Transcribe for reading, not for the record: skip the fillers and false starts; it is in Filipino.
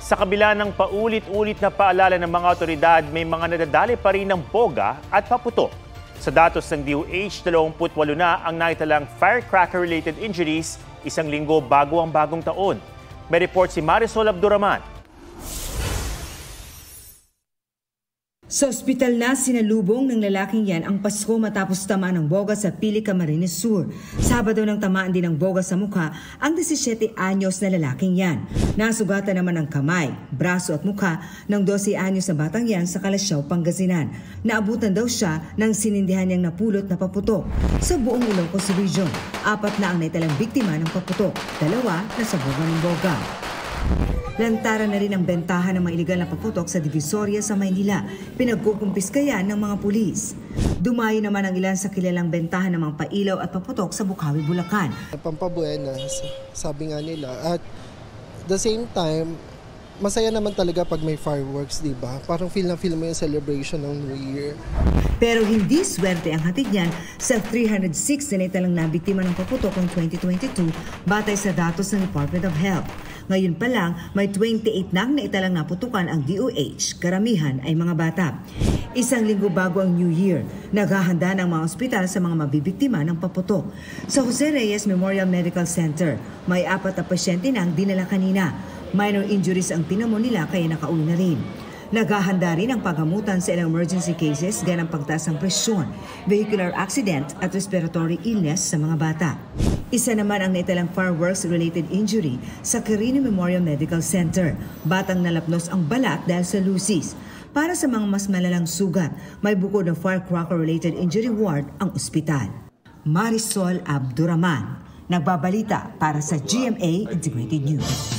Sa kabila ng paulit-ulit na paalala ng mga otoridad, may mga nadadali pa rin ng boga at paputok. Sa datos ng DOH, 28 na ang naitalang firecracker-related injuries isang linggo bago ang bagong taon. May report si Marisol Abduraman. Sa ospital na sinalubong ng lalaking yan ang Pasko matapos tamaan ng boga sa Pili, Camarines Sur. Sabado nang tamaan din ng boga sa mukha ang 17 anyos na lalaking yan. Nasugatan naman ang kamay, braso at mukha ng 12 anyos na batang yan sa Calasiao, Pangasinan. Naabutan daw siya ng sinindihan niyang napulot na paputok. Sa buong Ilocos Region, 4 na ang naitalang biktima ng paputok, 2 na sa boga ng boga. Lantaran na rin ang bentahan ng mga iligal na paputok sa Divisoria sa Maynila. Pinagkukumpiskayan ng mga pulis. Dumayo naman ang ilan sa kilalang bentahan ng mga pailaw at paputok sa Bukawi, Bulacan. Pampabuenas, sabi nga nila. At the same time, masaya naman talaga pag may fireworks, di ba? Parang feel mo yung celebration ng New Year. Pero hindi swerte ang hatid niyan sa 306 na naitalang nabiktima ng paputok noong 2022 batay sa datos ng Department of Health. Ngayon pa lang, may 28 nang naitalang naputukan ang DOH. Karamihan ay mga bata. Isang linggo bago ang New Year, naghahanda ng mga ospital sa mga mabibiktima ng paputok. Sa Jose Reyes Memorial Medical Center, may 4 na pasyente nang dinala kanina. Minor injuries ang tinamo nila kaya nakauwi na rin. Naghahanda rin ang paggamutan sa ilang emergency cases gaya ng pagtaas ng presyon, vehicular accident at respiratory illness sa mga bata. Isa naman ang naitalang fireworks-related injury sa Quirino Memorial Medical Center. Batang nalapnos ang balat dahil sa lusis. Para sa mga mas malalang sugat, may bukod ng firecracker-related injury ward ang ospital. Marisol Abduraman, nagbabalita para sa GMA Integrated News.